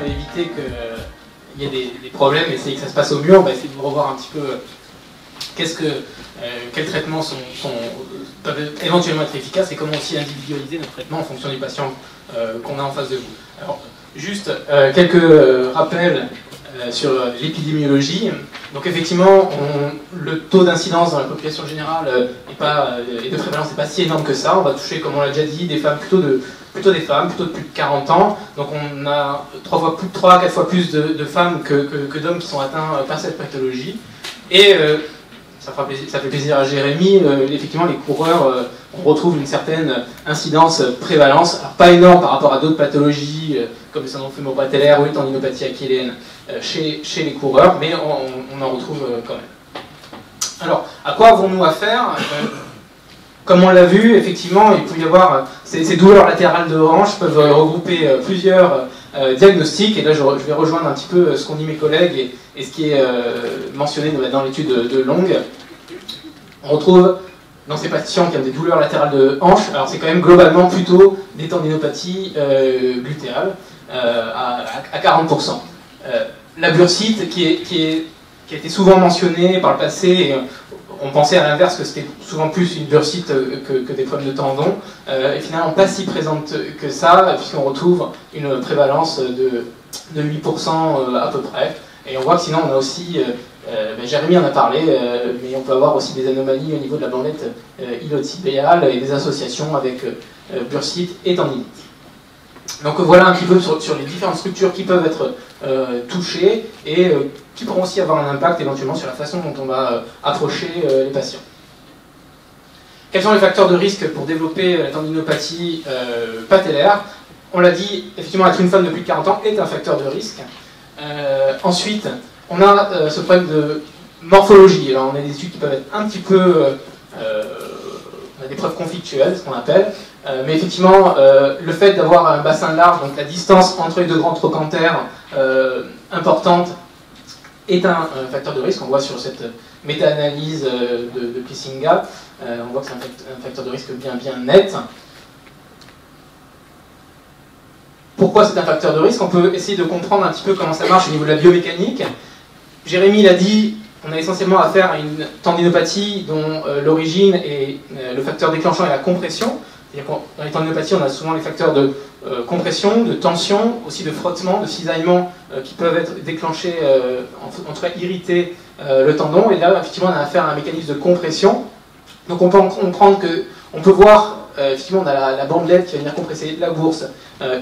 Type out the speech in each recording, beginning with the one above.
et éviter qu'il y ait des problèmes, essayer que ça se passe au mieux. On va essayer de revoir un petit peu quels traitements peuvent éventuellement être efficaces et comment aussi individualiser notre traitement en fonction du patient qu'on a en face de vous. Alors, juste quelques rappels sur l'épidémiologie. Donc effectivement, le taux d'incidence dans la population générale et de prévalence n'est pas si énorme que ça. On va toucher, comme on l'a déjà dit, des femmes plutôt de plus de 40 ans. Donc on a 3 à 4 fois plus de femmes que d'hommes qui sont atteints par cette pathologie. Et ça fait plaisir à Jérémy, effectivement les coureurs, on retrouve une certaine incidence, prévalence, alors pas énorme par rapport à d'autres pathologies comme le syndrome fémoro-patellaire ou les tendinopathies achilléennes chez les coureurs, mais on en retrouve quand même. Alors, à quoi avons-nous affaire? Comme on l'a vu, effectivement, il peut y avoir ces douleurs latérales de hanche peuvent regrouper plusieurs diagnostics, et là je vais rejoindre un petit peu ce qu'ont dit mes collègues et ce qui est mentionné dans l'étude de Long. On retrouve dans ces patients qui ont des douleurs latérales de hanche, alors c'est quand même globalement plutôt des tendinopathies glutéales à 40%. La bursite qui a été souvent mentionnée par le passé, et on pensait à l'inverse que c'était souvent plus une bursite que des problèmes de tendons, et finalement pas si présente que ça, puisqu'on retrouve une prévalence de 8% à peu près. Et on voit que sinon on a aussi, Jérémy en a parlé, mais on peut avoir aussi des anomalies au niveau de la bandelette iliotibiale et des associations avec bursite et tendinite. Donc voilà un petit peu sur les différentes structures qui peuvent être touchées et qui pourront aussi avoir un impact éventuellement sur la façon dont on va approcher les patients. Quels sont les facteurs de risque pour développer la tendinopathie patellaire? On l'a dit, effectivement, être une femme de plus de 40 ans est un facteur de risque. Ensuite, on a ce problème de morphologie. Alors, on a des études qui peuvent être un petit peu... on a des preuves conflictuelles, ce qu'on appelle. Mais effectivement, le fait d'avoir un bassin large, donc la distance entre les deux grands trochantères importante, est un facteur de risque. On voit sur cette méta-analyse de Pissinga, on voit que c'est un facteur de risque bien net. Pourquoi c'est un facteur de risque? On peut essayer de comprendre un petit peu comment ça marche au niveau de la biomécanique. Jérémy l'a dit, on a essentiellement affaire à une tendinopathie dont l'origine et le facteur déclenchant est la compression. C'est-à-dire que dans les tendinopathies, on a souvent les facteurs de compression, de tension, aussi de frottement, de cisaillement qui peuvent être déclenchés, en tout cas irriter le tendon. Et là, effectivement, on a affaire à un mécanisme de compression. Donc on peut comprendre qu'on peut voir, effectivement, on a la bandelette qui va venir compresser la bourse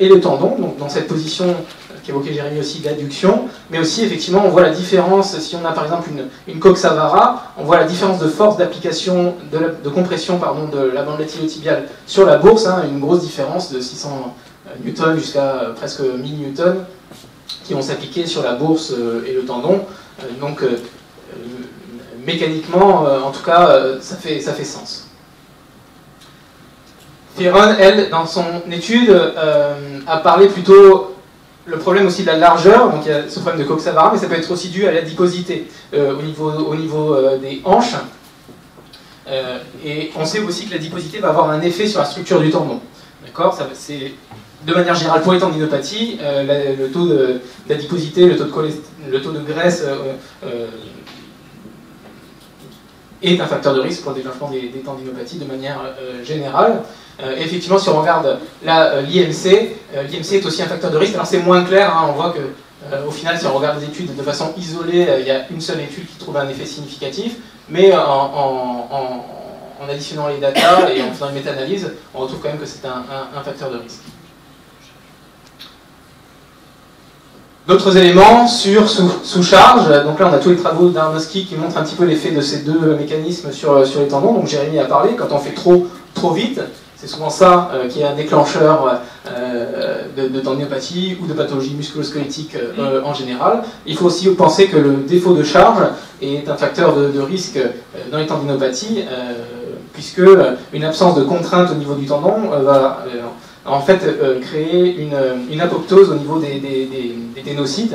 et le tendon, donc dans cette position qu'évoquait Jérémy aussi d'adduction, mais aussi effectivement on voit la différence, si on a par exemple une coxavara, on voit la différence de force d'application, de compression pardon, de la bandelette iliotibiale sur la bourse, une grosse différence de 600 newtons jusqu'à presque 1000 newtons qui vont s'appliquer sur la bourse et le tendon. Donc mécaniquement, en tout cas, ça fait sens. Ferron, elle, dans son étude, a parlé plutôt le problème aussi de la largeur, donc il y a ce problème de coxavara, mais ça peut être aussi dû à l'adiposité au niveau des hanches. Et on sait aussi que l'adiposité va avoir un effet sur la structure du tendon. D'accord? C'est de manière générale pour les tendinopathies, le taux d'adiposité, le taux de graisse est un facteur de risque pour le déclenchement des tendinopathies de manière générale. Effectivement, si on regarde l'IMC, l'IMC est aussi un facteur de risque. Alors c'est moins clair, on voit que au final, si on regarde les études de façon isolée, il y a une seule étude qui trouve un effet significatif, mais en additionnant les datas et en faisant une méta-analyse, on retrouve quand même que c'est un facteur de risque. D'autres éléments sur sous-charge, donc là on a tous les travaux d'Arnowski qui montrent un petit peu l'effet de ces deux mécanismes sur les tendons, donc Jérémy a parlé, quand on fait trop vite, c'est souvent ça qui est un déclencheur de tendinopathie ou de pathologie musculo-squelettique en général. Il faut aussi penser que le défaut de charge est un facteur de risque dans les tendinopathies, puisque une absence de contrainte au niveau du tendon va en fait créer une apoptose au niveau des ténocytes.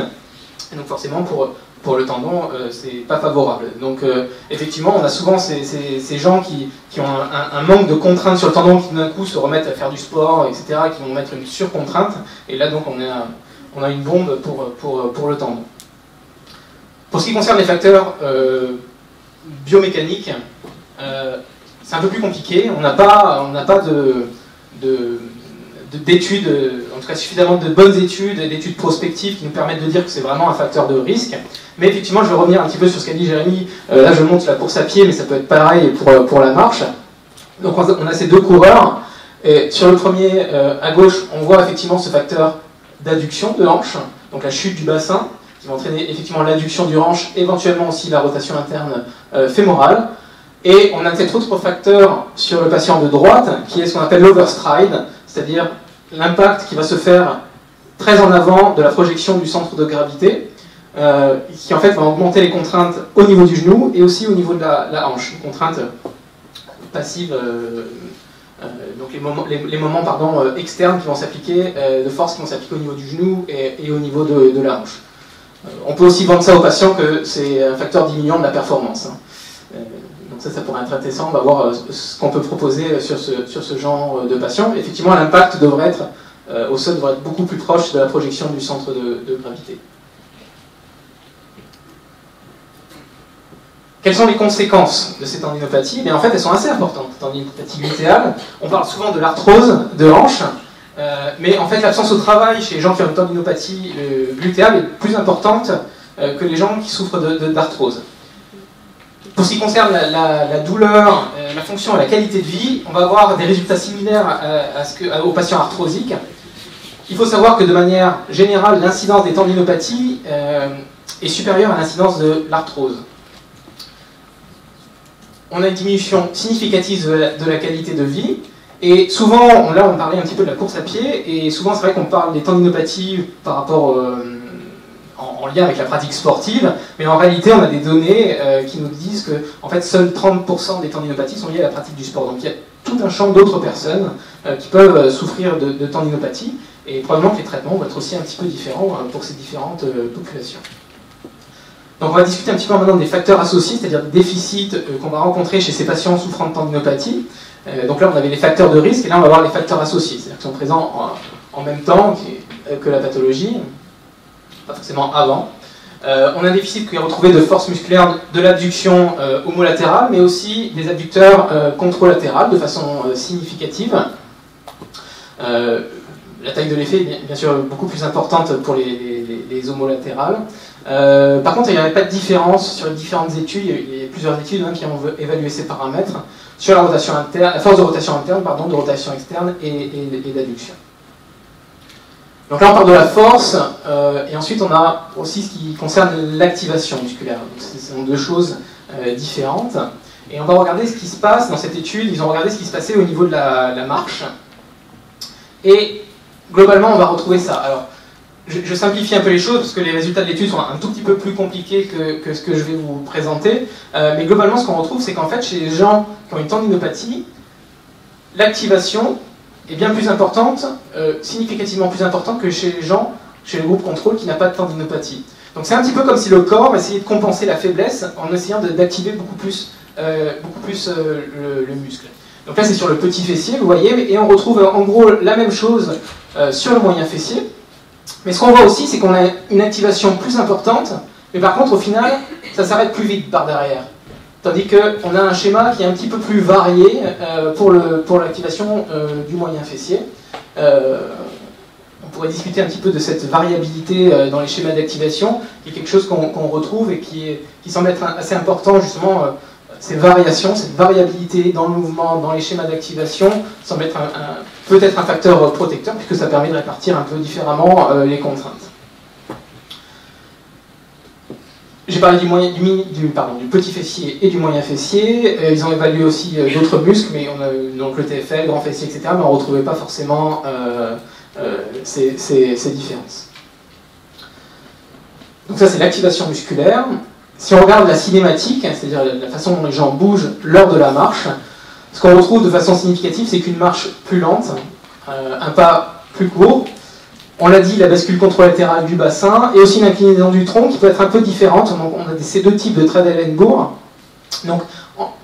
Et donc forcément pour le tendon, c'est pas favorable. Donc effectivement, on a souvent ces gens qui ont un manque de contrainte sur le tendon, qui d'un coup se remettent à faire du sport, etc., qui vont mettre une surcontrainte. Et là donc on a une bombe pour le tendon. Pour ce qui concerne les facteurs biomécaniques, c'est un peu plus compliqué. On n'a pas d'études, en tout cas suffisamment de bonnes études, d'études prospectives qui nous permettent de dire que c'est vraiment un facteur de risque. Mais effectivement, je vais revenir un petit peu sur ce qu'a dit Jérémy. Là, je montre la course à pied, mais ça peut être pareil pour la marche. Donc on a ces deux coureurs. Et sur le premier, à gauche, on voit effectivement ce facteur d'adduction de hanche, donc la chute du bassin, qui va entraîner effectivement l'adduction du hanche, éventuellement aussi la rotation interne fémorale. Et on a cet autre facteur sur le patient de droite, qui est ce qu'on appelle l'overstride, c'est-à-dire l'impact qui va se faire très en avant de la projection du centre de gravité, qui en fait va augmenter les contraintes au niveau du genou et aussi au niveau de la hanche, une contrainte passive, donc les moments externes qui vont s'appliquer, de force qui vont s'appliquer au niveau du genou et au niveau de la hanche. On peut aussi vendre ça aux patients que c'est un facteur diminuant de la performance. Donc ça pourrait être intéressant. On va voir ce qu'on peut proposer sur ce genre de patients. Effectivement, l'impact devrait être, au sol devrait être beaucoup plus proche de la projection du centre de gravité. Quelles sont les conséquences de ces tendinopathies? En fait, elles sont assez importantes. Tendinopathie glutéale, on parle souvent de l'arthrose de hanche, mais en fait, l'absence au travail chez les gens qui ont une tendinopathie glutéale est plus importante que les gens qui souffrent d'arthrose. Pour ce qui concerne la douleur, la fonction et la qualité de vie, on va avoir des résultats similaires aux patients arthrosiques. Il faut savoir que de manière générale, l'incidence des tendinopathies est supérieure à l'incidence de l'arthrose. On a une diminution significative de la qualité de vie, et souvent, là on parlait un petit peu de la course à pied, et souvent c'est vrai qu'on parle des tendinopathies par rapport en lien avec la pratique sportive, mais en réalité on a des données qui nous disent que en fait, seuls 30% des tendinopathies sont liées à la pratique du sport. Donc il y a tout un champ d'autres personnes qui peuvent souffrir de tendinopathies, et probablement que les traitements vont être aussi un petit peu différents pour ces différentes populations. Donc on va discuter un petit peu maintenant des facteurs associés, c'est-à-dire des déficits qu'on va rencontrer chez ces patients souffrant de tendinopathie. Donc là on avait les facteurs de risque, et là on va voir les facteurs associés, c'est-à-dire qui sont présents en même temps que la pathologie, pas forcément avant. On a un déficit qui est retrouvé de force musculaire de l'abduction homolatérale, mais aussi des abducteurs contralatérales de façon significative. La taille de l'effet est bien sûr beaucoup plus importante pour les homolatérales. Par contre, il n'y avait pas de différence sur les différentes études. Il y a plusieurs études qui ont évalué ces paramètres sur la rotation interne, la force de rotation interne, de rotation externe et d'adduction. Donc là, on parle de la force, et ensuite on a aussi ce qui concerne l'activation musculaire. Donc, ce sont deux choses différentes. Et on va regarder ce qui se passe dans cette étude. Ils ont regardé ce qui se passait au niveau de la marche. Et globalement, on va retrouver ça. Alors, je simplifie un peu les choses parce que les résultats de l'étude sont un tout petit peu plus compliqués que ce que je vais vous présenter. Mais globalement, ce qu'on retrouve, c'est qu'en fait, chez les gens qui ont une tendinopathie, l'activation est bien plus importante, significativement plus importante que chez les gens, chez le groupe contrôle qui n'a pas de tendinopathie. Donc c'est un petit peu comme si le corps essayait de compenser la faiblesse en essayant d'activer beaucoup plus le muscle. Donc là, c'est sur le petit fessier, vous voyez, et on retrouve en gros la même chose sur le moyen fessier. Mais ce qu'on voit aussi, c'est qu'on a une activation plus importante, mais par contre, au final, ça s'arrête plus vite par derrière. Tandis qu'on a un schéma qui est un petit peu plus varié pour l'activation du moyen fessier. On pourrait discuter un petit peu de cette variabilité dans les schémas d'activation, qui est quelque chose qu'on retrouve et qui semble être assez important, justement. Ces variations, cette variabilité dans le mouvement, dans les schémas d'activation, semble être peut-être un facteur protecteur, puisque ça permet de répartir un peu différemment les contraintes. J'ai parlé du petit fessier et du moyen fessier. Ils ont évalué aussi d'autres muscles, mais donc le TFL, grand fessier, etc., mais on ne retrouvait pas forcément ces différences. Donc ça, c'est l'activation musculaire. Si on regarde la cinématique, c'est-à-dire la façon dont les gens bougent lors de la marche, ce qu'on retrouve de façon significative, c'est qu'une marche plus lente, un pas plus court. On l'a dit, la bascule contralatérale du bassin, et aussi une inclinaison du tronc qui peut être un peu différente. Donc on a ces deux types de Treadle-Henbourg. Donc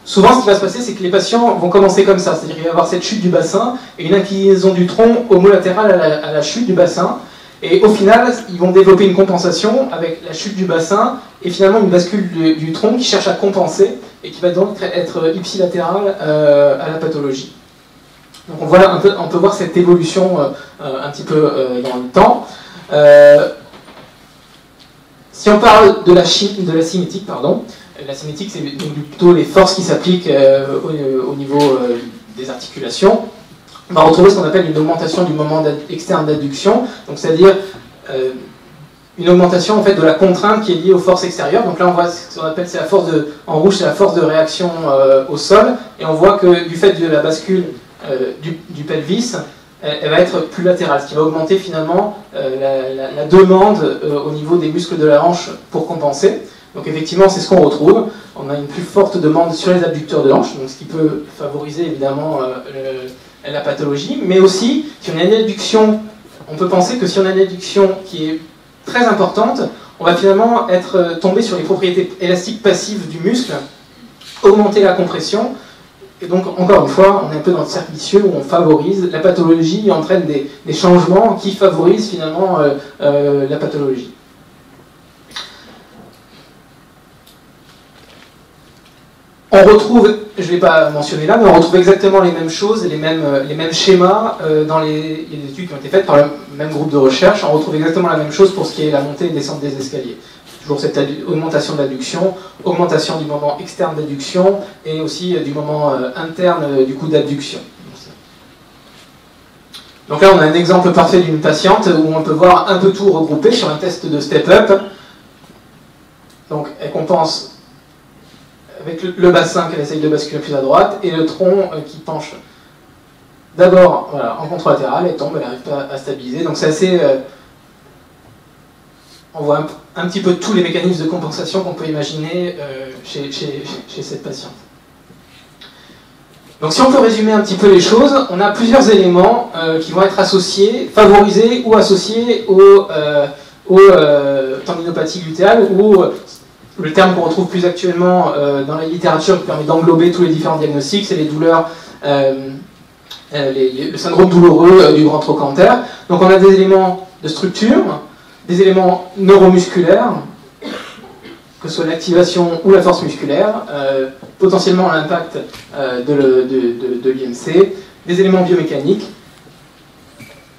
souvent, ce qui va se passer, c'est que les patients vont commencer comme ça, c'est-à-dire qu'il va y avoir cette chute du bassin et une inclinaison du tronc homolatérale à la chute du bassin. Et au final, ils vont développer une compensation avec la chute du bassin et finalement une bascule du tronc qui cherche à compenser et qui va donc être ipsilatérale à la pathologie. Donc on peut voir cette évolution un petit peu dans le temps. Si on parle de la cinétique, pardon, la cinétique c'est plutôt les forces qui s'appliquent au niveau des articulations. On va retrouver ce qu'on appelle une augmentation du moment externe d'adduction, donc c'est-à-dire une augmentation en fait de la contrainte qui est liée aux forces extérieures. Donc là on voit ce qu'on appelle, c'est la force en rouge, c'est la force de réaction au sol, et on voit que du fait de la bascule du pelvis, elle va être plus latérale, ce qui va augmenter finalement la demande au niveau des muscles de la hanche pour compenser. Donc effectivement, c'est ce qu'on retrouve. On a une plus forte demande sur les abducteurs de hanche, donc ce qui peut favoriser évidemment la pathologie. Mais aussi, si on a une adduction, on peut penser que si on a une adduction qui est très importante, on va finalement tomber sur les propriétés élastiques passives du muscle, augmenter la compression. Et donc, encore une fois, on est un peu dans le cercle vicieux où on favorise la pathologie et entraîne des changements qui favorisent finalement la pathologie. On retrouve, je ne l'ai pas mentionné là, mais on retrouve exactement les mêmes choses, les mêmes schémas dans les études qui ont été faites par le même groupe de recherche. On retrouve exactement la même chose pour ce qui est la montée et descente des escaliers. Toujours cette augmentation de l'adduction, augmentation du moment externe d'adduction et aussi du moment interne du coup d'abduction. Donc là on a un exemple parfait d'une patiente où on peut voir un peu tout regroupé sur un test de step-up. Donc elle compense avec le bassin qu'elle essaye de basculer plus à droite et le tronc qui penche d'abord voilà, en contralatéral et tombe, elle n'arrive pas à stabiliser. Donc c'est assez... on voit un petit peu tous les mécanismes de compensation qu'on peut imaginer chez cette patiente. Donc si on peut résumer un petit peu les choses, on a plusieurs éléments qui vont être associés, favorisés ou associés aux tendinopathies glutéales, ou le terme qu'on retrouve plus actuellement dans la littérature qui permet d'englober tous les différents diagnostics, c'est les douleurs, le syndrome douloureux du grand trochanter. Donc on a des éléments de structure, des éléments neuromusculaires, que ce soit l'activation ou la force musculaire, potentiellement l'impact de l'IMC, des éléments biomécaniques.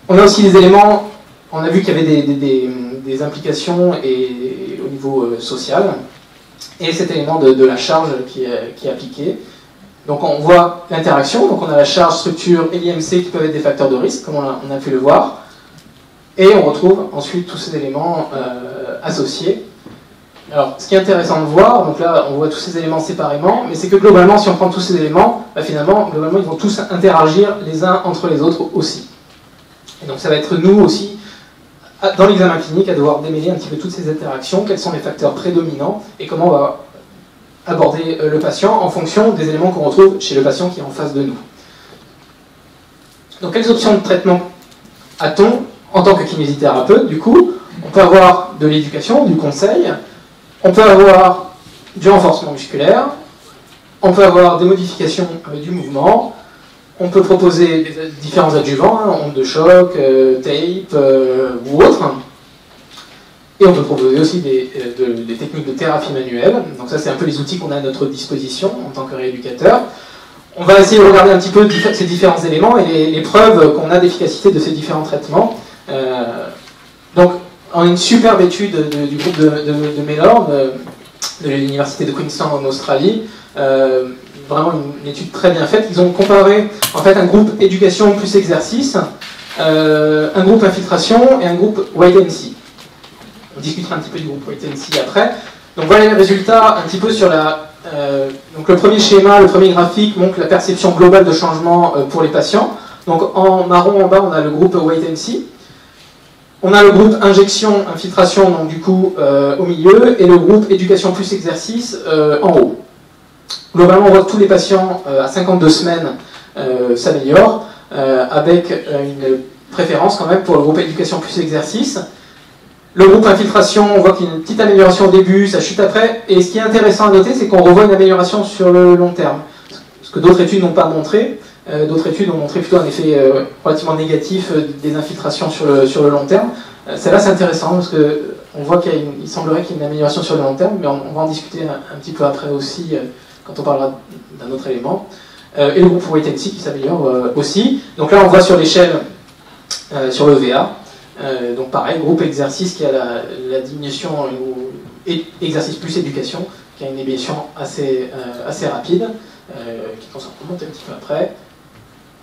On a aussi des éléments, on a vu qu'il y avait des implications au niveau social, et cet élément de la charge qui est appliqué. Donc on voit l'interaction, donc on a la charge, structure et l'IMC qui peuvent être des facteurs de risque, comme on a pu le voir. Et on retrouve ensuite tous ces éléments associés. Alors, ce qui est intéressant de voir, donc là, on voit tous ces éléments séparément, mais c'est que globalement, si on prend tous ces éléments, bah finalement, globalement, ils vont tous interagir les uns entre les autres aussi. Et donc, ça va être nous aussi, dans l'examen clinique, à devoir démêler un petit peu toutes ces interactions, quels sont les facteurs prédominants, et comment on va aborder le patient en fonction des éléments qu'on retrouve chez le patient qui est en face de nous. Donc, quelles options de traitement a-t-on en tant que kinésithérapeute? Du coup, on peut avoir de l'éducation, du conseil, on peut avoir du renforcement musculaire, on peut avoir des modifications du mouvement, on peut proposer différents adjuvants, ondes de choc, tape ou autres, et on peut proposer aussi des techniques de thérapie manuelle. Donc ça, c'est un peu les outils qu'on a à notre disposition en tant que rééducateur. On va essayer de regarder un petit peu ces différents éléments et les preuves qu'on a d'efficacité de ces différents traitements. Donc, on a une superbe étude du groupe de Mellor, de l'université de Queensland en Australie, vraiment une étude très bien faite. Ils ont comparé en fait un groupe éducation plus exercice, un groupe infiltration et un groupe wait and see. On discutera un petit peu du groupe wait and see après. Donc voilà les résultats un petit peu sur la... donc le premier schéma, le premier graphique montre la perception globale de changement pour les patients. Donc en marron en bas, on a le groupe wait and see. On a le groupe injection, infiltration, donc du coup au milieu, et le groupe éducation plus exercice en haut. Globalement, on voit que tous les patients à 52 semaines s'améliorent, avec une préférence quand même pour le groupe éducation plus exercice. Le groupe infiltration, on voit qu'il y a une petite amélioration au début, ça chute après, et ce qui est intéressant à noter, c'est qu'on revoit une amélioration sur le long terme, ce que d'autres études n'ont pas montré. D'autres études ont montré plutôt un effet relativement négatif des infiltrations sur le long terme. Celle-là, c'est intéressant parce que on voit qu'il semblerait qu'il y ait une amélioration sur le long terme, mais on va en discuter un petit peu après aussi, quand on parlera d'un autre élément. Et le groupe wait and see qui s'améliore aussi. Donc là, on voit sur l'échelle, sur le VA, donc pareil, groupe exercice qui a la diminution, exercice plus éducation, qui a une évolution assez rapide, qui commence à remonter un petit peu après.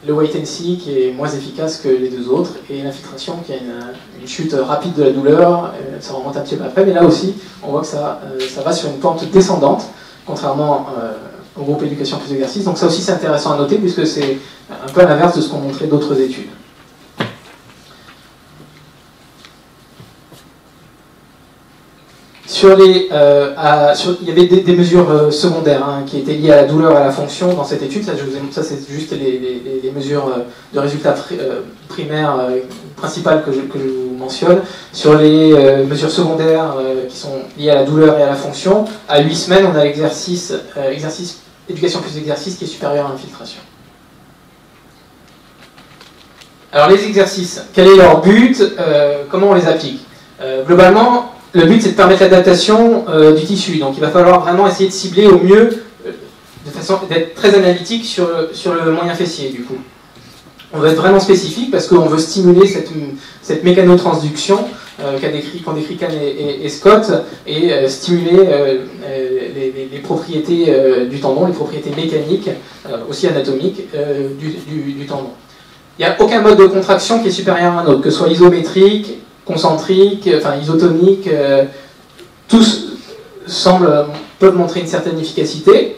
Le wait and see qui est moins efficace que les deux autres, et l'infiltration qui a une chute rapide de la douleur, ça remonte un petit peu après, mais là aussi, on voit que ça va sur une pente descendante, contrairement au groupe éducation plus exercice. Donc ça aussi c'est intéressant à noter, puisque c'est un peu à l'inverse de ce qu'ont montré d'autres études. Il y avait des mesures secondaires qui étaient liées à la douleur et à la fonction dans cette étude. Ça c'est juste les mesures de résultats primaires principales que je vous mentionne. Sur les mesures secondaires qui sont liées à la douleur et à la fonction, à 8 semaines, on a l'exercice éducation plus exercice qui est supérieur à l'infiltration. Alors les exercices, quel est leur but, comment on les applique? Globalement, le but, c'est de permettre l'adaptation du tissu. Donc il va falloir vraiment essayer de cibler au mieux, de façon d'être très analytique sur le moyen fessier, du coup. On va être vraiment spécifique parce qu'on veut stimuler cette mécanotransduction qu'ont décrit Kahn et Scott, et stimuler les propriétés du tendon, les propriétés mécaniques, aussi anatomiques, du tendon. Il n'y a aucun mode de contraction qui est supérieur à un autre, que ce soit isométrique, concentrique, enfin isotonique, tous peuvent montrer une certaine efficacité.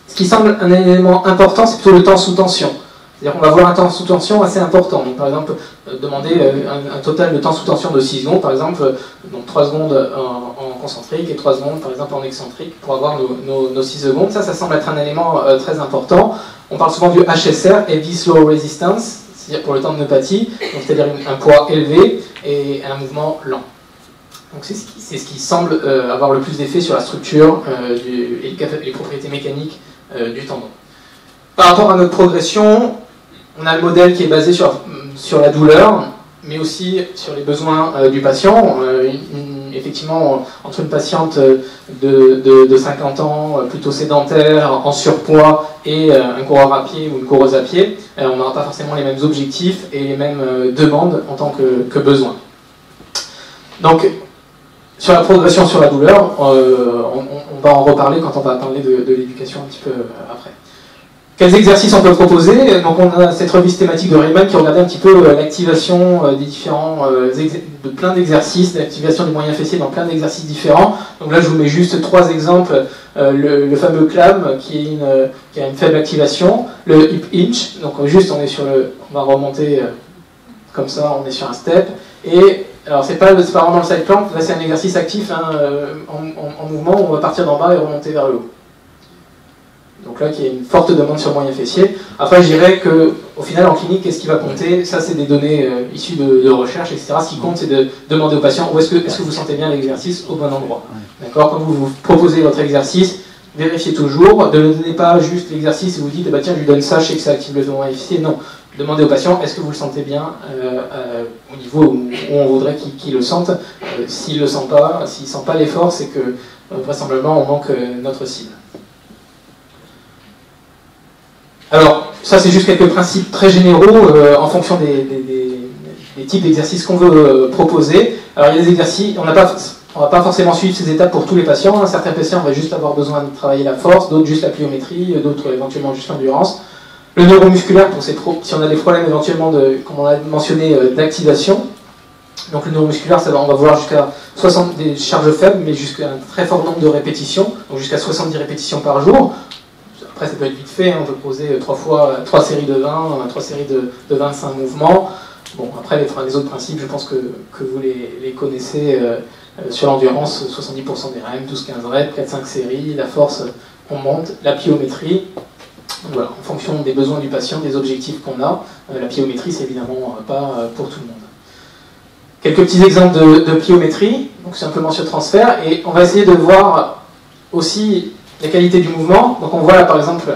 Ce qui semble un élément important, c'est plutôt le temps sous tension. C'est-à-dire qu'on va avoir un temps sous tension assez important. Donc, par exemple, demander un total de temps sous tension de 6 secondes, par exemple, donc 3 secondes en concentrique et 3 secondes, par exemple, en excentrique, pour avoir nos 6 secondes. Ça semble être un élément très important. On parle souvent du HSR, Heavy Slow Resistance, c'est-à-dire pour le temps de pneumopathie, c'est-à-dire un poids élevé et un mouvement lent. Donc c'est ce qui semble avoir le plus d'effet sur la structure et les propriétés mécaniques du tendon. Par rapport à notre progression, on a le modèle qui est basé sur la douleur, mais aussi sur les besoins du patient. Effectivement, entre une patiente de 50 ans, plutôt sédentaire, en surpoids, et un coureur à pied ou une coureuse à pied, on n'aura pas forcément les mêmes objectifs et les mêmes demandes en tant que besoin. Donc, sur la progression sur la douleur, on va en reparler quand on va parler de l'éducation un petit peu après. Quels exercices on peut proposer? Donc on a cette revue thématique de Rayman qui regardait un petit peu l'activation des différents, de plein d'exercices, l'activation des moyens fessiers dans plein d'exercices différents. Donc là je vous mets juste 3 exemples. Le fameux clam qui a une faible activation, le hip hinge, donc juste on va remonter comme ça, on est sur un step, et alors c'est pas vraiment le side plank, là c'est un exercice actif en mouvement, on va partir d'en bas et remonter vers le haut. Donc là, il y a une forte demande sur le moyen fessier. Après, je dirais qu'au final, en clinique, qu'est-ce qui va compter? Ça, c'est des données issues de recherche, etc. Ce qui compte, c'est de demander au patient est-ce que vous sentez bien l'exercice au bon endroit. D'accord? Quand vous proposez votre exercice, vérifiez toujours. Ne donnez pas juste l'exercice et vous dites tiens, je lui donne ça, je sais que ça active le moyen fessier. Non. Demandez au patient est-ce que vous le sentez bien au niveau où on voudrait qu'il le sente. S'il ne le sent pas, s'il ne sent pas l'effort, c'est que vraisemblablement, on manque notre cible. Alors, ça c'est juste quelques principes très généraux en fonction des types d'exercices qu'on veut proposer. Alors il y a des exercices, on va pas forcément suivre ces étapes pour tous les patients. Certains patients vont juste avoir besoin de travailler la force, d'autres juste la pliométrie, d'autres éventuellement juste l'endurance. Le neuromusculaire, si on a des problèmes éventuellement, comme on a mentionné, d'activation. Donc le neuromusculaire, on va voir jusqu'à 60 des charges faibles, mais jusqu'à un très fort nombre de répétitions, donc jusqu'à 70 répétitions par jour. Après, ça peut être vite fait, on peut poser 3 séries de 20, 3 séries de 25 mouvements. Bon, après, les autres principes, je pense que vous les connaissez. Sur l'endurance, 70% des REM, 12-15 reps, 4-5 séries, la force, on monte, la pliométrie. Donc voilà, en fonction des besoins du patient, des objectifs qu'on a. La pliométrie, c'est évidemment pas pour tout le monde. Quelques petits exemples de pliométrie, donc simplement sur transfert, et on va essayer de voir aussi la qualité du mouvement. Donc on voit là par exemple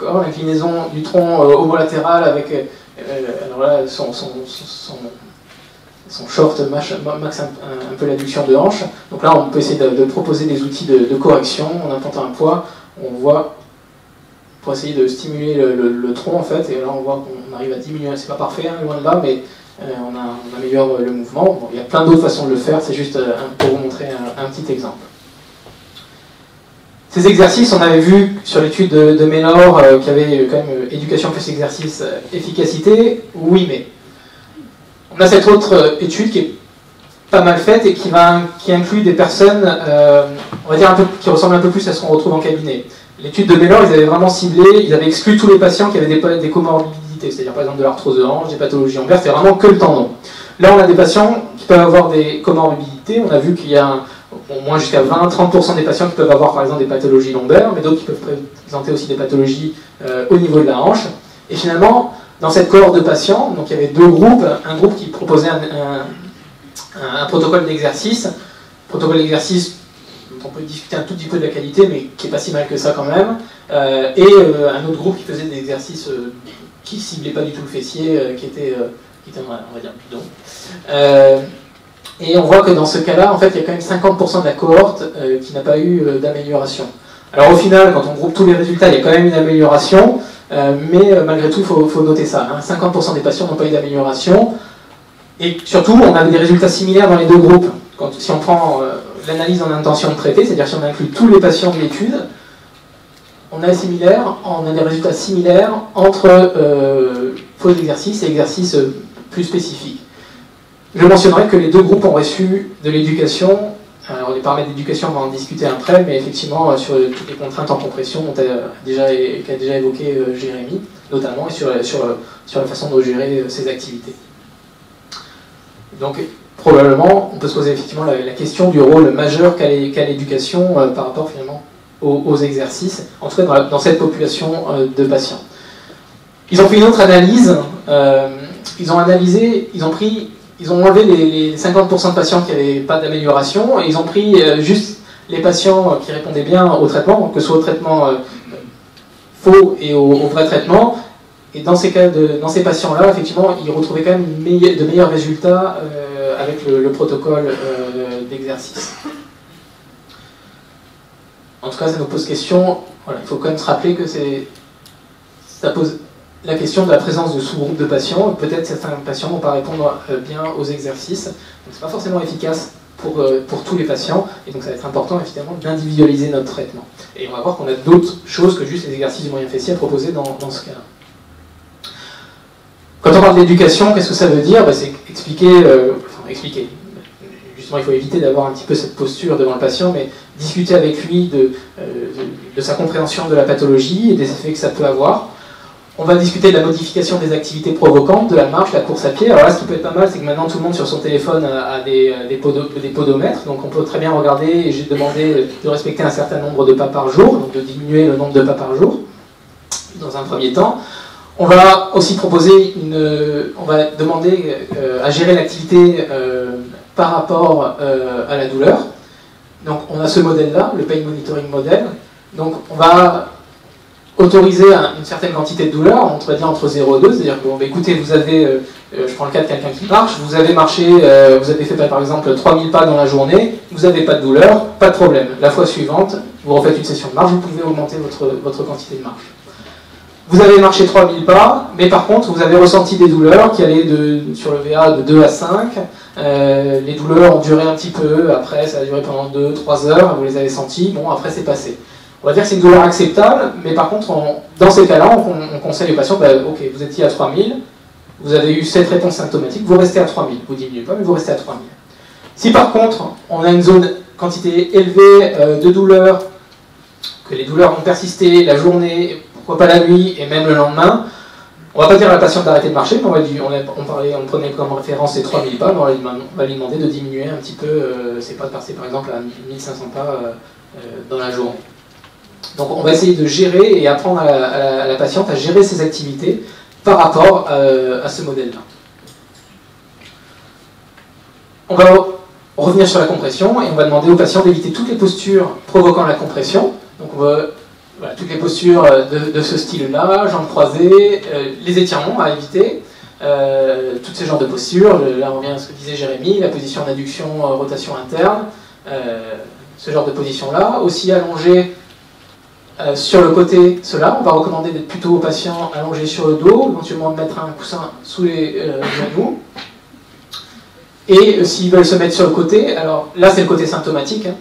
l'inclinaison du tronc homolatéral avec alors là, son short max un peu l'adduction de hanche. Donc là, on peut essayer de proposer des outils de correction en implantant un poids. On voit, pour essayer de stimuler le tronc en fait, et là on voit qu'on arrive à diminuer, c'est pas parfait, hein, loin de là, mais on améliore le mouvement. Bon, il y a plein d'autres façons de le faire, c'est juste pour vous montrer un petit exemple. Ces exercices, on avait vu sur l'étude de Mellor qu'il y avait quand même éducation plus exercice, efficacité, oui mais. On a cette autre étude qui est pas mal faite et qui inclut des personnes, on va dire qui ressemblent un peu plus à ce qu'on retrouve en cabinet. L'étude de Mellor, ils avaient vraiment ciblé, ils avaient exclu tous les patients qui avaient des comorbidités, c'est-à-dire par exemple de l'arthrose de hanche, des pathologies lombaires, c'était vraiment que le tendon. Là, on a des patients qui peuvent avoir des comorbidités, on a vu qu'il y a au moins jusqu'à 20-30% des patients qui peuvent avoir par exemple des pathologies lombaires, mais d'autres qui peuvent présenter aussi des pathologies au niveau de la hanche. Et finalement, dans cette cohorte de patients, donc il y avait deux groupes, un groupe qui proposait un protocole d'exercice, dont on peut discuter un tout petit peu de la qualité, mais qui n'est pas si mal que ça quand même, et un autre groupe qui faisait des exercices qui ne ciblaient pas du tout le fessier, qui était on va dire bidon. Et on voit que dans ce cas-là, en fait, il y a quand même 50% de la cohorte qui n'a pas eu d'amélioration. Alors au final, quand on groupe tous les résultats, il y a quand même une amélioration, mais malgré tout, il faut noter ça. Hein, 50% des patients n'ont pas eu d'amélioration, et surtout, on a des résultats similaires dans les deux groupes. Si on prend l'analyse en intention de traiter, c'est-à-dire si on inclut tous les patients de l'étude, on a des résultats similaires entre faux exercices et exercices plus spécifiques. Je mentionnerai que les deux groupes ont reçu de l'éducation. Alors les paramètres d'éducation, on va en discuter après, mais effectivement sur toutes les contraintes en compression qu'a déjà évoqué Jérémy, notamment, et sur la façon de gérer ces activités. Donc probablement, on peut se poser effectivement la question du rôle majeur qu'a l'éducation par rapport finalement aux exercices, en tout cas dans cette population de patients. Ils ont fait une autre analyse, ils ont enlevé les 50% de patients qui n'avaient pas d'amélioration, et ils ont pris juste les patients qui répondaient bien au traitement, que ce soit au traitement faux et au vrai traitement. Et dans ces patients-là, effectivement, ils retrouvaient quand même de meilleurs résultats avec le protocole d'exercice. En tout cas, ça nous pose question. Voilà, il faut quand même se rappeler que ça pose la question de la présence de sous-groupes de patients. Peut-être certains patients ne vont pas répondre bien aux exercices. Donc, ce n'est pas forcément efficace pour tous les patients. Et donc, ça va être important, évidemment, d'individualiser notre traitement. Et on va voir qu'on a d'autres choses que juste les exercices du moyen fessier à proposer dans ce cas-là. Quand on parle d'éducation, qu'est-ce que ça veut dire? C'est expliquer. Justement, il faut éviter d'avoir un petit peu cette posture devant le patient, mais discuter avec lui de sa compréhension de la pathologie et des effets que ça peut avoir. On va discuter de la modification des activités provocantes, de la marche, la course à pied. Alors là, ce qui peut être pas mal, c'est que maintenant tout le monde sur son téléphone a des podomètres, donc on peut très bien regarder, et j'ai demandé de respecter un certain nombre de pas par jour, donc de diminuer le nombre de pas par jour, dans un premier temps. On va aussi proposer on va demander à gérer l'activité par rapport à la douleur. Donc on a ce modèle-là, le Pain Monitoring Model. Donc on va autoriser une certaine quantité de douleur, on va dire entre 0 et 2, c'est-à-dire que, bon, écoutez, vous avez, je prends le cas de quelqu'un qui marche, vous avez marché, vous avez fait par exemple 3000 pas dans la journée, vous n'avez pas de douleur, pas de problème. La fois suivante, vous refaites une session de marche, vous pouvez augmenter votre quantité de marche. Vous avez marché 3000 pas, mais par contre, vous avez ressenti des douleurs qui allaient sur le VA de 2 à 5. Les douleurs ont duré un petit peu, après ça a duré pendant 2-3 heures, vous les avez senties, bon, après c'est passé. On va dire que c'est une douleur acceptable, mais par contre, dans ces cas-là, on conseille aux patients, ok, vous étiez à 3000, vous avez eu cette réponse symptomatique, vous restez à 3000. Vous ne diminuez pas, mais vous restez à 3000. Si par contre, on a une quantité élevée de douleurs, que les douleurs ont persisté la journée, pourquoi pas la nuit, et même le lendemain, on ne va pas dire à la patiente d'arrêter de marcher, mais on prenait comme référence les 3000 pas, mais on va lui demander de diminuer un petit peu ses pas de passer par exemple à 1500 pas dans la journée. Donc on va essayer de gérer et apprendre à la patiente à gérer ses activités par rapport à ce modèle-là. On va revenir sur la compression et on va demander aux patients d'éviter toutes les postures provoquant la compression. Donc on va, toutes les postures de ce style-là, jambes croisées, les étirements à éviter. tous ces genres de postures. Là on revient à ce que disait Jérémy, la position d'adduction, rotation interne, ce genre de position-là. Aussi allongé sur le côté, cela, on va recommander d'être plutôt au patient allongé sur le dos, éventuellement de mettre un coussin sous les genoux. Et s'ils veulent se mettre sur le côté, alors là c'est le côté symptomatique, hein.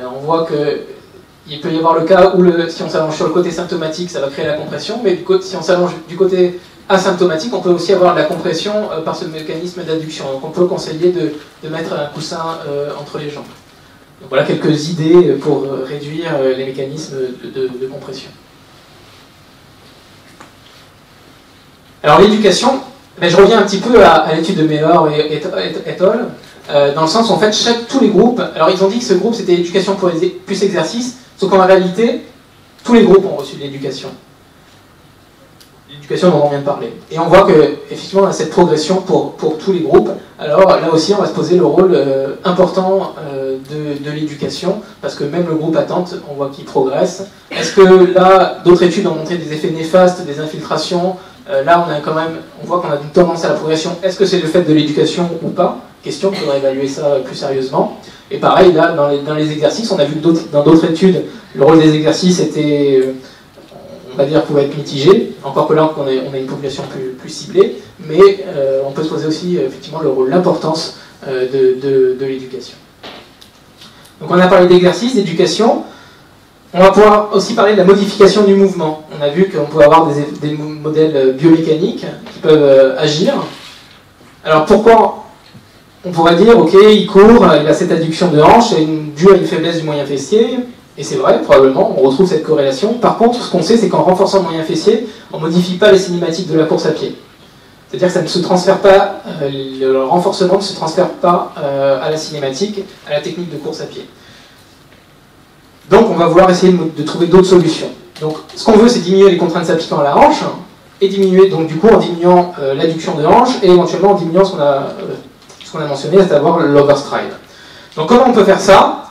On voit qu'il peut y avoir le cas où si on s'allonge sur le côté symptomatique, ça va créer la compression, mais si on s'allonge du côté asymptomatique, on peut aussi avoir de la compression par ce mécanisme d'adduction. Donc on peut conseiller de mettre un coussin entre les jambes. Donc voilà quelques idées pour réduire les mécanismes de compression. Alors l'éducation, je reviens un petit peu à l'étude de Mellor et al. Dans le sens où en fait tous les groupes, alors ils ont dit que ce groupe c'était l'éducation plus exercice, sauf qu'en réalité tous les groupes ont reçu de l'éducation. L'éducation dont on vient de parler. Et on voit qu'effectivement on a cette progression pour tous les groupes. Alors là aussi on va se poser le rôle important de l'éducation, parce que même le groupe attente, on voit qu'il progresse. Est-ce que là, d'autres études ont montré des effets néfastes, des infiltrations? Là on voit qu'on a une tendance à la progression. Est-ce que c'est le fait de l'éducation ou pas? Question, il faudrait évaluer ça plus sérieusement. Et pareil, là, dans les exercices, on a vu que dans d'autres études, le rôle des exercices était, on va dire, pouvait être mitigé. Encore que là, on a une population plus ciblée, mais on peut se poser aussi, effectivement, l'importance de l'éducation. Donc on a parlé d'exercice, d'éducation. On va pouvoir aussi parler de la modification du mouvement. On a vu qu'on peut avoir des modèles biomécaniques qui peuvent agir. Alors pourquoi? On pourrait dire, ok, il court, il a cette adduction de hanche, due à une faiblesse du moyen fessier, et c'est vrai, probablement, on retrouve cette corrélation. Par contre, ce qu'on sait, c'est qu'en renforçant le moyen fessier, on ne modifie pas les cinématiques de la course à pied. C'est-à-dire que ça ne se transfère pas, le renforcement ne se transfère pas à la cinématique, à la technique de course à pied. Donc on va vouloir essayer de trouver d'autres solutions. Donc ce qu'on veut, c'est diminuer les contraintes s'appliquant à la hanche, et diminuer, donc du coup, en diminuant l'adduction de hanche, et éventuellement en diminuant ce qu'on a mentionné, à savoir l'overstride. Donc comment on peut faire ça?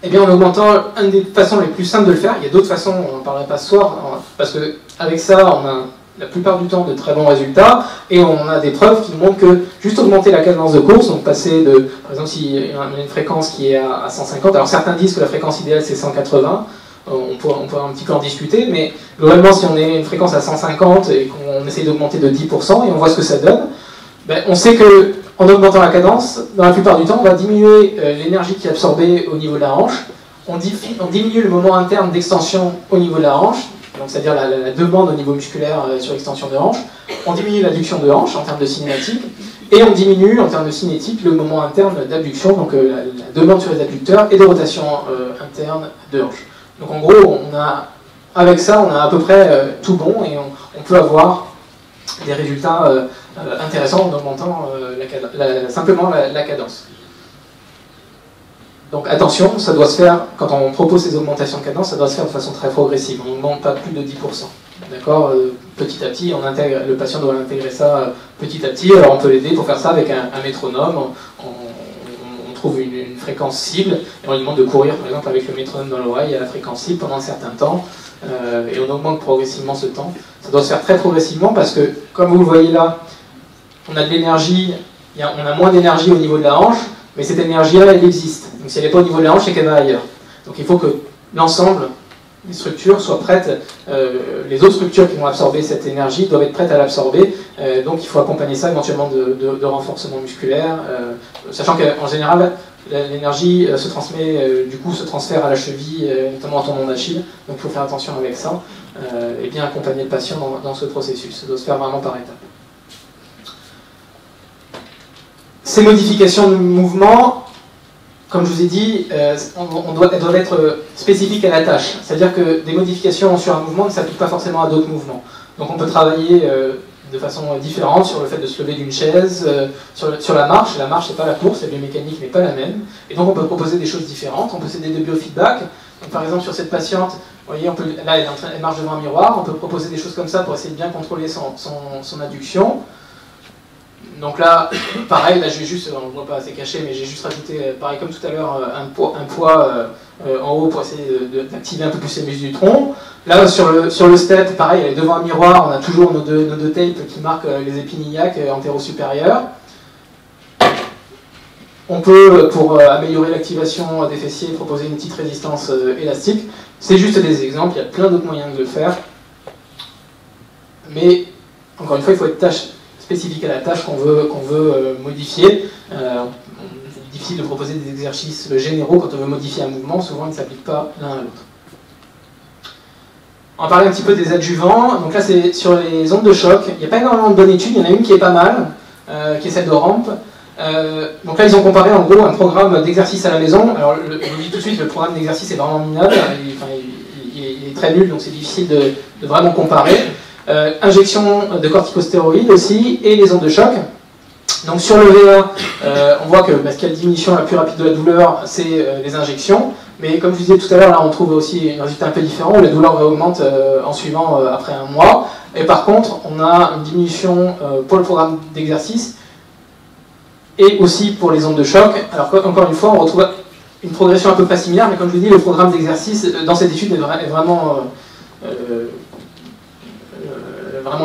Eh bien en augmentant, une des façons les plus simples de le faire, il y a d'autres façons, on n'en parlera pas ce soir, parce qu'avec ça, on a la plupart du temps de très bons résultats, et on a des preuves qui montrent que juste augmenter la cadence de course, donc passer de, par exemple, s'il y a une fréquence qui est à 150, alors certains disent que la fréquence idéale c'est 180, on pourrait un petit peu en discuter, mais globalement si on est une fréquence à 150 et qu'on essaye d'augmenter de 10%, et on voit ce que ça donne, on sait que en augmentant la cadence, dans la plupart du temps, on va diminuer l'énergie qui est absorbée au niveau de la hanche, on diminue le moment interne d'extension au niveau de la hanche, c'est-à-dire la demande au niveau musculaire sur l'extension de hanche, on diminue l'adduction de hanche en termes de cinématique, et on diminue en termes de cinétique le moment interne d'abduction, donc la demande sur les abducteurs, et de rotation interne de hanche. Donc en gros, avec ça, on a à peu près tout bon, et on peut avoir des résultats intéressants en augmentant simplement la cadence. Donc attention, ça doit se faire, quand on propose ces augmentations de cadence, ça doit se faire de façon très progressive. On n'augmente pas plus de 10%. D'accord? Petit à petit, le patient doit intégrer ça petit à petit. Alors on peut l'aider pour faire ça avec un métronome. On trouve une fréquence cible et on lui demande de courir par exemple avec le métronome dans l'oreille à la fréquence cible pendant un certain temps. Et on augmente progressivement ce temps. Ça doit se faire très progressivement parce que, comme vous le voyez là, on a de l'énergie, on a moins d'énergie au niveau de la hanche, mais cette énergie-là, elle existe. Donc si elle n'est pas au niveau de la hanche, c'est qu'elle va ailleurs. Donc il faut que l'ensemble des structures soient prêtes, les autres structures qui vont absorber cette énergie doivent être prêtes à l'absorber, donc il faut accompagner ça éventuellement de renforcement musculaire, sachant qu'en général, l'énergie se transfère à la cheville, notamment en tendon d'Achille, donc il faut faire attention avec ça, et bien accompagner le patient dans ce processus. Ça doit se faire vraiment par étapes. Ces modifications de mouvement, comme je vous ai dit, elles doivent être spécifiques à la tâche. C'est-à-dire que des modifications sur un mouvement ne s'appliquent pas forcément à d'autres mouvements. Donc on peut travailler de façon différente sur le fait de se lever d'une chaise, sur la marche. La marche, c'est pas la course, la biomécanique n'est pas la même. Et donc on peut proposer des choses différentes. On peut s'aider de biofeedback. Donc, par exemple, sur cette patiente, vous voyez, là elle marche devant un miroir. On peut proposer des choses comme ça pour essayer de bien contrôler son adduction. Donc là, pareil, là je vais juste, on ne voit pas, c'est caché, mais j'ai juste rajouté, pareil comme tout à l'heure, un poids en haut pour essayer d'activer un peu plus les muscles du tronc. Là, sur le step, pareil, devant un miroir, on a toujours nos deux tapes qui marquent les épines iliaques antéro-supérieures. On peut, pour améliorer l'activation des fessiers, proposer une petite résistance élastique. C'est juste des exemples, il y a plein d'autres moyens de le faire. Mais, encore une fois, il faut être spécifique à la tâche qu'on veut modifier. C'est difficile de proposer des exercices généraux quand on veut modifier un mouvement, souvent ils ne s'appliquent pas l'un à l'autre. On va parler un petit peu des adjuvants. Donc là, c'est sur les ondes de choc. Il n'y a pas énormément de bonnes études, il y en a une qui est pas mal, qui est celle de Ramp. Donc là, ils ont comparé en gros un programme d'exercice à la maison. Alors, je vous dis tout de suite, le programme d'exercice est vraiment minable, il est très nul, donc c'est difficile de vraiment comparer. Injection de corticostéroïdes aussi, et les ondes de choc. Donc sur le VA, on voit que ce qu'il y a la diminution la plus rapide de la douleur, c'est les injections. Mais comme je vous disais tout à l'heure, là on trouve aussi un résultat un peu différent, où la douleur augmente en suivant après un mois. Et par contre, on a une diminution pour le programme d'exercice, et aussi pour les ondes de choc. Alors encore une fois, on retrouve une progression à peu près similaire, mais comme je vous dis, le programme d'exercice dans cette étude est vraiment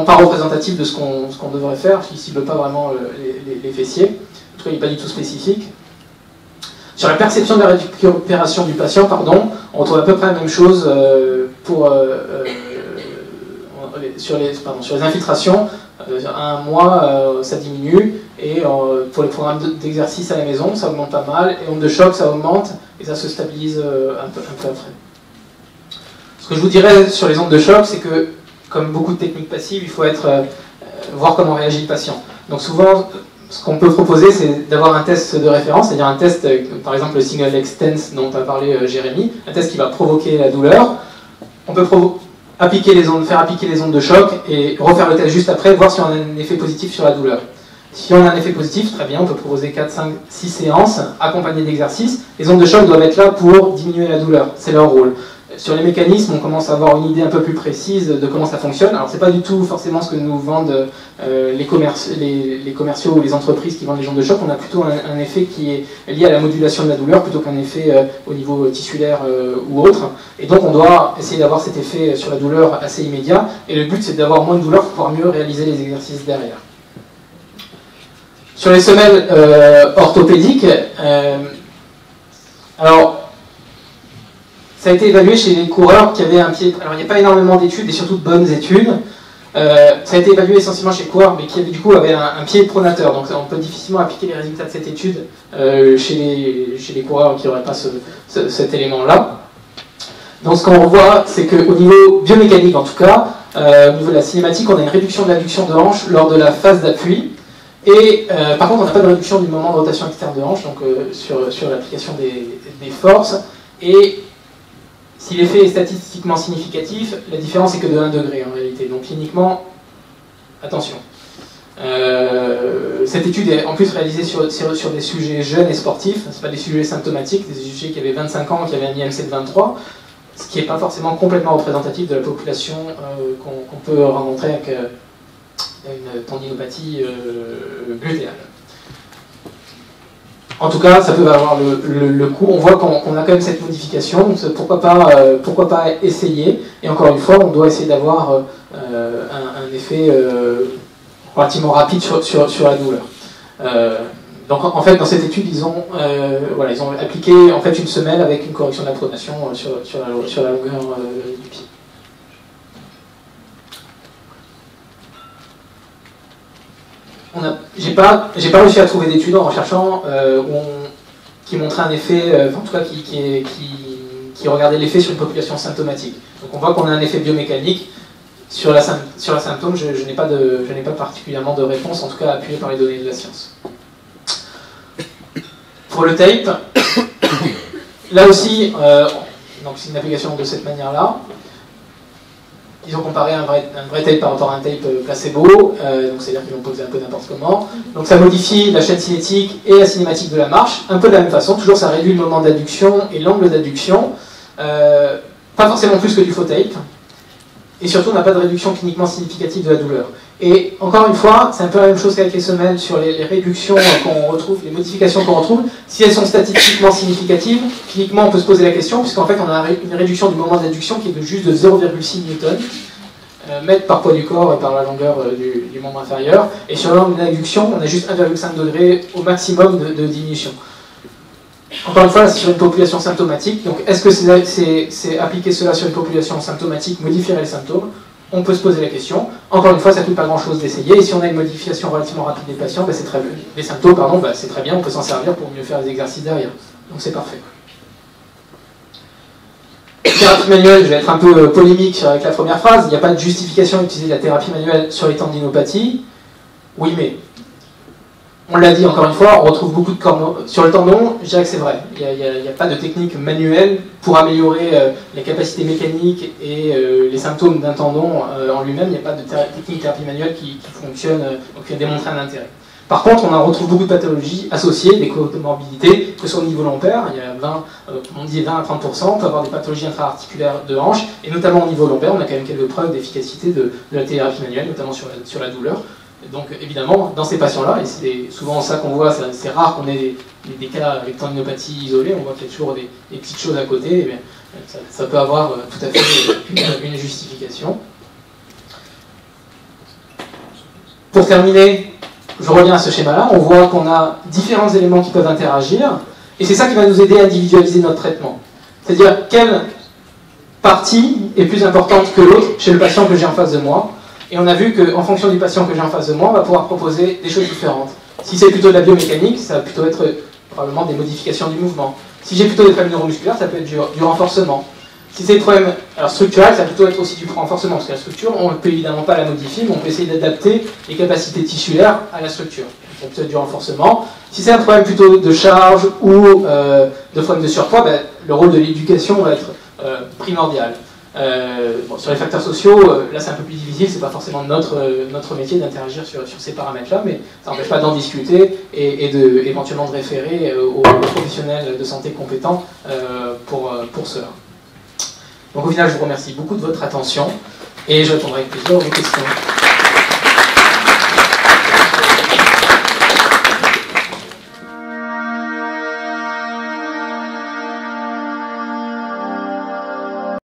pas représentatif de ce qu'on devrait faire, qui ne cible pas vraiment les fessiers. En tout cas, il n'est pas du tout spécifique. Sur la perception de la récupération du patient, on retrouve à peu près la même chose sur les infiltrations. Un mois, ça diminue, et pour les programmes d'exercice à la maison, ça augmente pas mal, et ondes de choc, ça augmente, et ça se stabilise un peu après. Ce que je vous dirais sur les ondes de choc, c'est que, comme beaucoup de techniques passives, il faut voir comment réagit le patient. Donc souvent, ce qu'on peut proposer, c'est d'avoir un test de référence, c'est-à-dire un test, par exemple le single leg stance dont a parlé Jérémy, un test qui va provoquer la douleur. On peut faire appliquer les ondes de choc et refaire le test juste après, voir si on a un effet positif sur la douleur. Si on a un effet positif, très bien, on peut proposer 4, 5, 6 séances accompagnées d'exercices. Les ondes de choc doivent être là pour diminuer la douleur, c'est leur rôle. Sur les mécanismes, on commence à avoir une idée un peu plus précise de comment ça fonctionne. Alors c'est pas du tout forcément ce que nous vendent les commerciaux ou les entreprises qui vendent les ondes de choc. On a plutôt un effet qui est lié à la modulation de la douleur plutôt qu'un effet au niveau tissulaire ou autre. Et donc on doit essayer d'avoir cet effet sur la douleur assez immédiat. Et le but c'est d'avoir moins de douleur pour pouvoir mieux réaliser les exercices derrière. Sur les semelles orthopédiques, alors ça a été évalué chez les coureurs qui avaient un pied... Alors il n'y a pas énormément d'études, et surtout de bonnes études. Ça a été évalué essentiellement chez les coureurs, mais qui du coup avaient un pied pronateur. Donc on peut difficilement appliquer les résultats de cette étude chez les coureurs qui n'auraient pas cet élément-là. Donc ce qu'on voit, c'est qu'au niveau biomécanique en tout cas, au niveau de la cinématique, on a une réduction de l'adduction de hanche lors de la phase d'appui. Et par contre, on n'a pas de réduction du moment de rotation externe de hanche, donc sur l'application des forces. Et si l'effet est statistiquement significatif, la différence est que de 1 degré en réalité. Donc cliniquement, attention. Cette étude est en plus réalisée sur des sujets jeunes et sportifs. Ce ne sont pas des sujets symptomatiques, des sujets qui avaient 25 ans, qui avaient un IMC de 23, ce qui n'est pas forcément complètement représentatif de la population qu'on peut rencontrer avec une tendinopathie glutéale. En tout cas, ça peut avoir le coup. On voit qu'on a quand même cette modification, donc pourquoi pas essayer. Et encore une fois, on doit essayer d'avoir un effet relativement rapide sur la douleur. Donc en fait, dans cette étude, ils ont appliqué en fait une semelle avec une correction de la pronation sur la longueur du pied. J'ai pas réussi à trouver d'études en recherchant qui montraient un effet, en tout cas qui regardait l'effet sur une population symptomatique. Donc on voit qu'on a un effet biomécanique. Sur la symptôme, je n'ai pas particulièrement de réponse, en tout cas appuyée par les données de la science. Pour le tape, là aussi, donc c'est une application de cette manière-là. Ils ont comparé un vrai tape par rapport à un tape placebo, donc c'est-à-dire qu'ils l'ont posé un peu n'importe comment. Donc ça modifie la chaîne cinétique et la cinématique de la marche, un peu de la même façon, toujours ça réduit le moment d'adduction et l'angle d'adduction, pas forcément plus que du faux tape, et surtout on n'a pas de réduction cliniquement significative de la douleur. Et encore une fois, c'est un peu la même chose qu'avec les semelles sur les réductions qu'on retrouve, les modifications qu'on retrouve. Si elles sont statistiquement significatives, cliniquement on peut se poser la question, puisqu'en fait on a une réduction du moment d'induction qui est de juste de 0,6 newton, mètre par poids du corps et par la longueur du membre inférieur. Et sur l'angle d'induction, on a juste 1,5 degré au maximum de diminution. Encore une fois, là, c'est sur une population symptomatique. Donc, est-ce que c'est appliquer cela sur une population symptomatique modifierait les symptômes? On peut se poser la question. Encore une fois, ça ne coûte pas grand-chose d'essayer. Et si on a une modification relativement rapide des patients, ben, c'est très bien. Des symptômes, pardon, ben, c'est très bien. On peut s'en servir pour mieux faire les exercices derrière. Donc, c'est parfait. Thérapie manuelle, je vais être un peu polémique avec la première phrase. Il n'y a pas de justification d'utiliser la thérapie manuelle sur les tendinopathies. Oui, mais on l'a dit encore une fois, on retrouve beaucoup de corps sur le tendon. Je dirais que c'est vrai. Il n'y a pas de technique manuelle pour améliorer les capacités mécaniques et les symptômes d'un tendon en lui-même. Il n'y a pas de technique thérapie manuelle qui fonctionne, qui a démontré un intérêt. Par contre, on en retrouve beaucoup de pathologies associées, des comorbidités, que ce soit au niveau lombaire, il y a 20, on dit 20 à 30%, on peut avoir des pathologies intra-articulaires de hanche, et notamment au niveau lombaire, on a quand même quelques preuves d'efficacité de la thérapie manuelle, notamment sur la douleur. Et donc évidemment, dans ces patients-là, et c'est souvent ça qu'on voit, c'est rare qu'on ait des cas avec tendinopathie isolée, on voit qu'il y a toujours des petites choses à côté, et bien, ça peut avoir tout à fait une justification. Pour terminer, je reviens à ce schéma-là, on voit qu'on a différents éléments qui peuvent interagir, et c'est ça qui va nous aider à individualiser notre traitement. C'est-à-dire quelle partie est plus importante que l'autre chez le patient que j'ai en face de moi, et on a vu qu'en fonction du patient que j'ai en face de moi, on va pouvoir proposer des choses différentes. Si c'est plutôt de la biomécanique, ça va plutôt être probablement des modifications du mouvement. Si j'ai plutôt des problèmes neuromusculaires, ça peut être du renforcement. Si c'est des problèmes structurels, ça va plutôt être aussi du renforcement, parce que la structure, on ne peut évidemment pas la modifier, mais on peut essayer d'adapter les capacités tissulaires à la structure. Ça peut être du renforcement. Si c'est un problème plutôt de charge ou de problème de surpoids, ben, le rôle de l'éducation va être primordial. Bon, sur les facteurs sociaux, là c'est un peu plus difficile, c'est pas forcément notre métier d'interagir sur ces paramètres-là, mais ça n'empêche pas d'en discuter et éventuellement de référer aux professionnels de santé compétents pour cela. Donc au final, je vous remercie beaucoup de votre attention et je répondrai avec plaisir à vos questions.